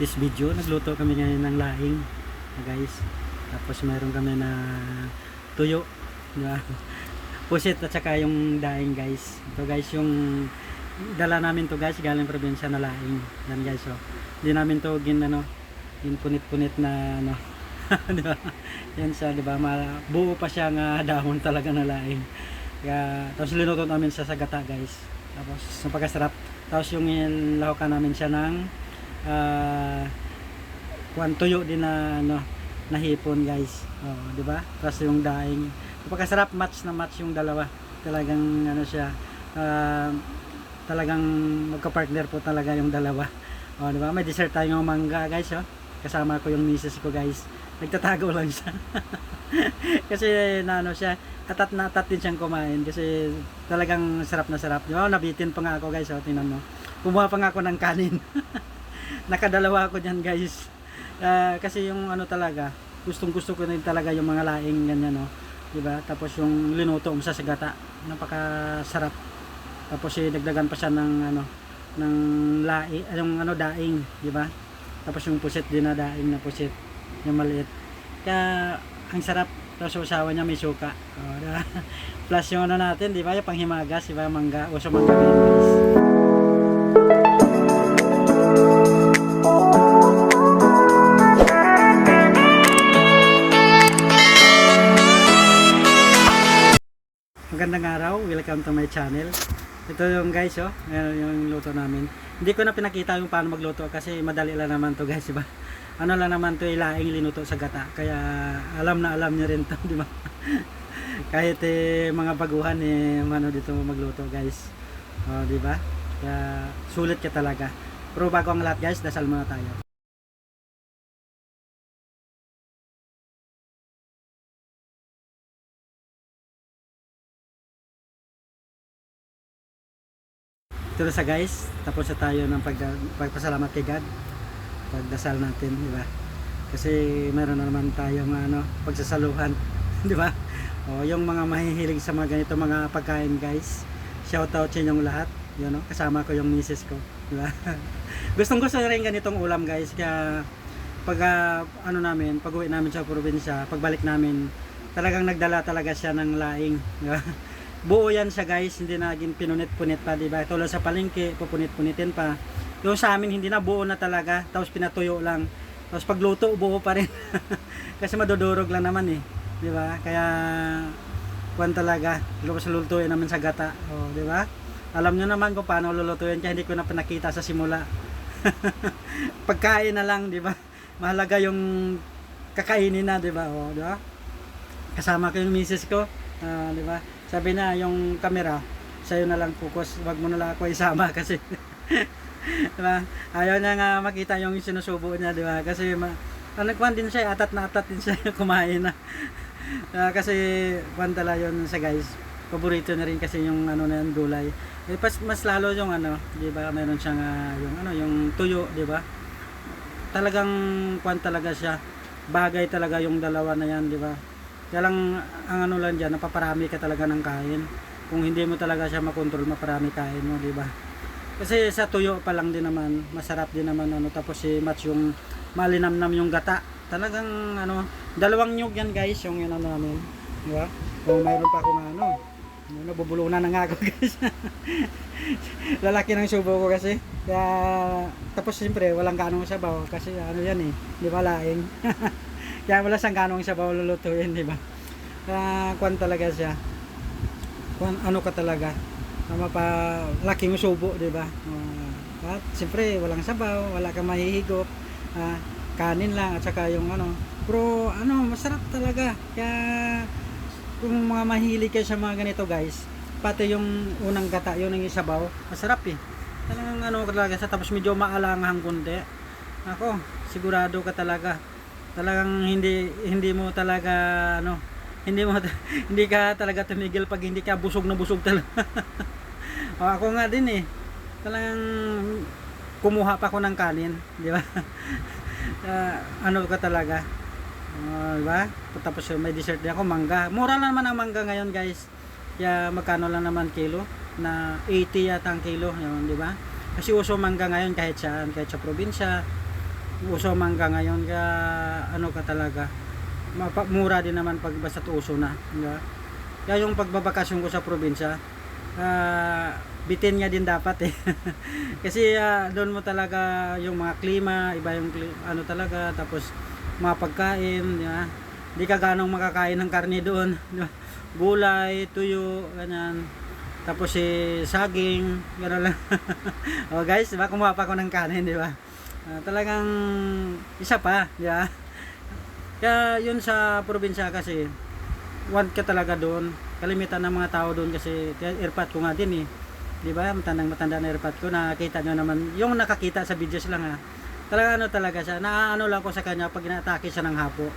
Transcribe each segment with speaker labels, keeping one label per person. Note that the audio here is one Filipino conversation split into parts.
Speaker 1: this video. Nagluto kami ngayon ng laing, guys. Tapos meron kami na tuyo, di ba? Pusit at saka yung daing, guys. Ito guys yung dala namin to guys, galing probinsya na laing. Yan guys, oh. Hindi namin to punit-punit na ano. Di ba? Yan siya, di ba? Buo pa siya nga dahon talaga na laing. Kaya, tapos linuto namin siya sa gata, guys. Tapos napakasarap. Tapos yung lahukan namin siya ng tuyo din na ano, nahipon, guys. Oh, di ba? Tapos yung daing. Napakasarap, match na match yung dalawa. Talagang ano siya, talagang magka-partner po talaga yung dalawa. Oh, di ba? May dessert tayong mangga, guys, oh. Kasama ko yung misis ko, guys. Nagtatago lang siya. Kasi na ano siya, atat na atat din siyang kumain kasi talagang sarap na sarap. Di ba? Nabitin pa nga ako, guys, oh. Tingnan mo. Kumuha pa nga ako ng kanin. Nakadalawa ako diyan, guys. Kasi yung ano talaga, gustong-gusto ko din talaga yung mga laing ganyan, no. Diba? Tapos yung linuto mo sa gata, napakasarap. Tapos dagdagan pa siya ng ano, ng yung ano daing, di ba? Tapos yung pusit din na daing na pusit, yung maliit. Kaya ang sarap. Tapos usawa niya may suka. Oh, diba? Plus yung ano natin, di ba? Yung panghimagas, di ba? Mangga, uso mangga ngayon, guys. Magandang araw, welcome to my channel. Ito yung guys, oh, yung luto namin. Hindi ko na pinakita yung paano magluto kasi madali lang naman to, guys, diba? Ano lang naman to, ilaing linuto sa gata. Kaya alam na alam niyo rin to, di ba? Kahit mga baguhan ano dito magluto, guys. Oh, di ba? Kaya sulit ka talaga. Pero bago ang lahat, guys, dasal muna tayo. Ito na sa guys, tapos na tayo ng pagpasalamat kay God, pagdasal natin, di ba? Kasi meron na naman tayong ano, pagsasaluhan, di ba? O yung mga mahihilig sa mga ganito mga pagkain, guys, shout out sa inyong lahat, yun, no? Kasama ko yung misis ko, di ba? Gustong-gusto na rin ganitong ulam, guys, kaya pag ano namin, pag-uwi namin sa probinsya, pagbalik namin, talagang nagdala talaga siya ng laing, di ba? Buo yan siya, guys, hindi naging pinunit-punit pa, diba? Tulad sa palengke, pupunit-punitin pa. Yung sa amin hindi na, buo na talaga, tapos pinatuyo lang. Tapos pagluto, buo pa rin. Kasi madudurog lang naman diba? Kaya kuwan talaga, lulutuin naman sa gata, oh, diba? Alam nyo naman kung paano lulutuin, kaya hindi ko na pinakita sa simula. Pagkain na lang, diba? Mahalaga yung kakainin na, diba? Oh, diba? Kasama ko yung misis ko, diba? Sabi na yung camera sa'yo na lang focus, wag mo na lang ako isama kasi diba? Ayaw niya nga makita yung sinusubo niya, diba? Kasi kwan din siya, atat na atat din siya kumain na. Kasi kwan tala yun sa guys, paborito na rin kasi yung ano na yung gulay. Mas lalo yung ano, diba? Meron siyang yung ano, yung tuyo, diba? Talagang kwan talaga siya, bagay talaga yung dalawa na yan, diba? Kaya lang, ang ano lang dyan, napaparami ka talaga ng kain. Kung hindi mo talaga siya makontrol, maparami kain mo, di ba? Kasi sa tuyo pa lang din naman, masarap din naman, ano, tapos match yung malinamnam yung gata. Talagang, ano, dalawang nyug yan, guys, yung yun, ano namin, di ba? Kung mayroon pa akong, nabubulunan na nga ako, guys. Lalaki ng subo ko kasi. Kaya, tapos siyempre, walang ganong sabaw, kasi ano yan di ba, laing. Kaya wala siyang ganong sabaw lulutuin, di ba? Kwan talaga siya. Ano ka talaga? Laking subo, di ba? At siyempre, walang sabaw, wala kang mahihigop. Kanin lang at saka yung ano. Pero ano, masarap talaga. Kaya kung mga mahilig kayo sa mga ganito, guys, pati yung unang gata, yun ang sabaw, masarap Talagang ano talaga sa, tapos medyo maalanghang kunti. Ako, sigurado ka talaga. Talagang hindi mo talaga ano, hindi ka talaga tumigil pag hindi ka busog na busog talaga. Ako nga din talagang kumuha pa ako ng kanin, di ba? Ano ka talaga, di ba? Tapos may dessert din ako, mangga. Mura lang naman ang mangga ngayon, guys. Kaya magkano lang naman kilo, na 80 yata ang kilo, yun, di ba? Kasi uso mangga ngayon kahit sa probinsya. uso mangga ngayon, kaya ano ka talaga, mura din naman pag basta uso na, diba? Kaya yung pagbabakasyon ko sa probinsya, bitin nga din dapat eh. Kasi doon mo talaga yung mga klima, iba yung ano talaga, tapos mga pagkain, diba? Di ka ganong makakain ng karne doon, diba? Gulay, tuyo, ganyan. Tapos saging, gano'n lang. Oh guys, diba? Kumuha pa ako ng kanin, diba? Talagang isa pa, diba? Kaya yun sa probinsya kasi, want ka talaga doon. Kalimitan ng mga tao doon kasi, airpot ko nga din eh. Diba? Matanda na airpot ko, nakakita nyo naman, yung nakakita sa videos lang ha. Talaga ano talaga siya, naaano lang ko sa kanya pag inaatake siya ng hapo.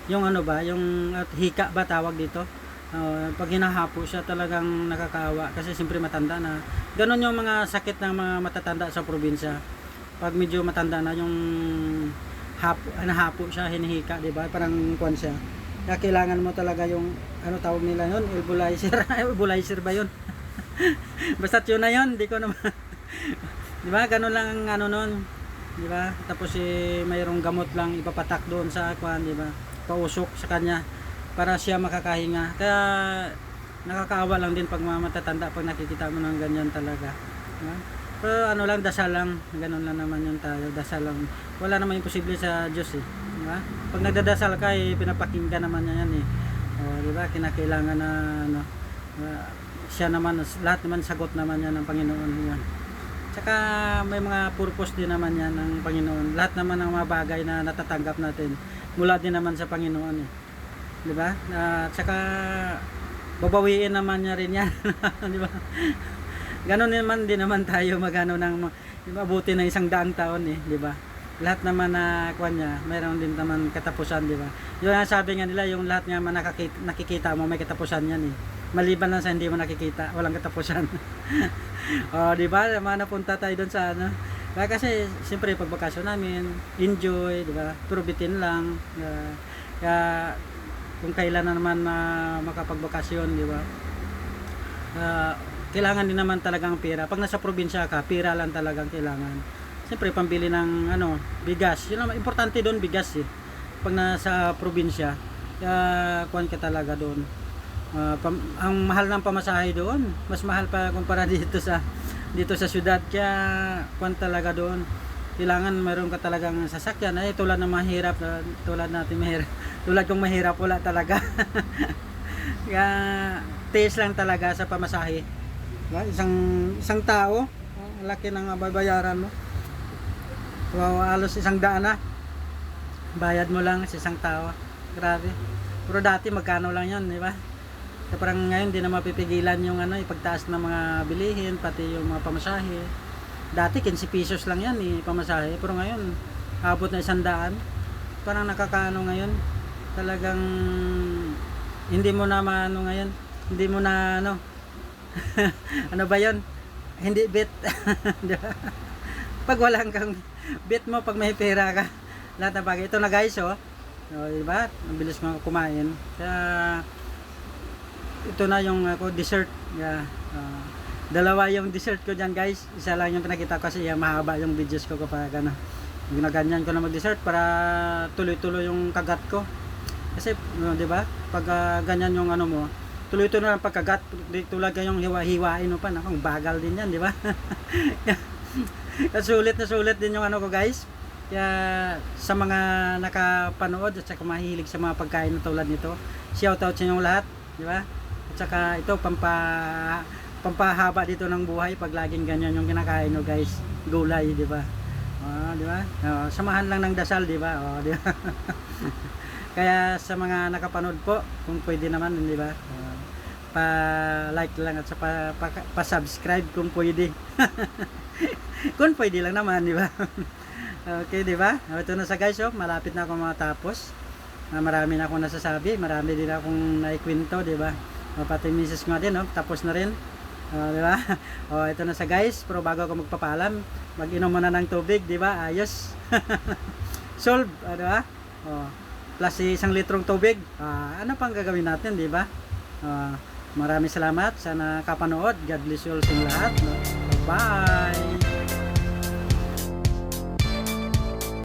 Speaker 1: Yung ano ba, yung hika ba tawag dito? Pag hinahapo siya talagang nakakaawa kasi siyempre matanda na. Ganon yung mga sakit ng mga matatanda sa probinsya. Pag medyo matanda na yung nahapo siya, hinihika, di ba? Parang kuwan siya. Kaya kailangan mo talaga yung ano tawag nila yun, nebulizer. Nebulizer ba yun? Basta yun na yun, di ko naman. Di ba? Ganon lang ang ano nun. Di ba? Tapos mayroong gamot lang ipapatak doon sa kuwan, di ba? Pausok sa kanya para siya makakahinga. Kaya nakakaawa lang din pag mga matatanda pag nakikita mo ng ganyan talaga. Di ba? Pero ano lang, dasal lang, ganun lang naman yung tayo, dasal lang. Wala naman imposible sa Diyos eh, di ba? Pag nagdadasal ka pinapakinggan naman niya yan eh. O, di ba? Kinakailangan na ano, siya naman, lahat naman sagot naman yan ng Panginoon yan. Tsaka may mga purpose din naman yan ng Panginoon. Lahat naman ng mga bagay na natatanggap natin mula din naman sa Panginoon eh. Di ba? Tsaka babawiin naman niya rin yan. Di ba? Ganon naman din naman tayo magano ng mabuti ng 100 taon eh, di ba? Lahat naman na kuan niya, mayroon din naman katapusan, di ba? Yung sabi nga nila, yung lahat nga man nakikita mo may katapusan yan eh. Maliban lang sa hindi mo nakikita, walang katapusan. Oh, di ba? Napunta tayo doon sa ano. Kasi siyempre pag bakasyon namin, enjoy, di ba? Puro bitin lang. Kaya kung kailan na naman makapagbakasyon, di ba? Kailangan din naman talagang pera. Pag nasa probinsya ka, pera lang talagang kailangan. Siyempre, pambili ng ano, bigas. Yun naman, importante doon, bigas eh. Pag nasa probinsya, kuhan ka talaga doon. Ang mahal ng pamasahe doon. Mas mahal pa kumpara dito sa syudad. Kaya, kuhan talaga doon. Kailangan mayroon ka talagang sasakyan. Ay, tulad ng mahirap, tulad natin mahirap. Tulad kong mahirap, wala talaga. Kaya, tiis lang talaga sa pamasahe. Isang tao, laki ng babayaran mo. Halos 100 na. Bayad mo lang sa isang tao. Grabe. Pero dati magkano lang 'yon, di ba? Kaya parang ngayon di na mapipigilan yung ipagtaas ng mga bilihin, pati yung mga pamasahe. Dati 15 pesos lang 'yan pamasahe, pero ngayon abot na 100. Parang nakakaano ngayon. Talagang hindi mo na maano ngayon. Hindi mo na ano ano ba yun? Hindi bet. Pag walang kang bet mo, pag may pera ka, lahat ng bagay. Ito na guys, oh. Diba? Ang bilis mo kumain. Kaya ito na yung dessert. Yeah. Dalawa yung dessert ko dyan guys. Isa lang yung pinakita ko kasi mahaba yung videos ko kapag ano. Ginaganyan ko na mag-dessert para tuloy-tuloy yung kagat ko. Kasi, diba? Pag ganyan yung ano mo, tuloy-tuloy na lang pagkagat, tulad kayong hiwa-hiwain mo pa, nakang bagal din yan, di ba? Sulit na sulit din yung ano ko guys. Kaya sa mga nakapanood at saka mahilig sa mga pagkain na tulad nito, shoutout sa inyong lahat, di ba? At saka ito, pampahaba dito ng buhay pag laging ganyan yung kinakain no guys, gulay, di ba? Di ba? Samahan lang ng dasal, di ba? Di ba? Kaya sa mga nakapanood po, kung pwede naman, di ba? Pa-like lang at sa pa-subscribe kung pwede. Kung pwede lang naman, di ba? Okay, di ba? Ito na sa guys, malapit na ako matapos. Marami na akong nasasabi, marami din akong naikwento, di ba? Pati misis ko din, tapos na rin. Di ba? Ito na sa guys, pero bago ako magpapaalam, mag-inom muna ng tubig, di ba? Ayos. Solve, di ba? Plus 1 litrong tubig. Ano pang gagawin natin, di ba? Maraming salamat sa nakapanood. God bless you all sa lahat. Bye!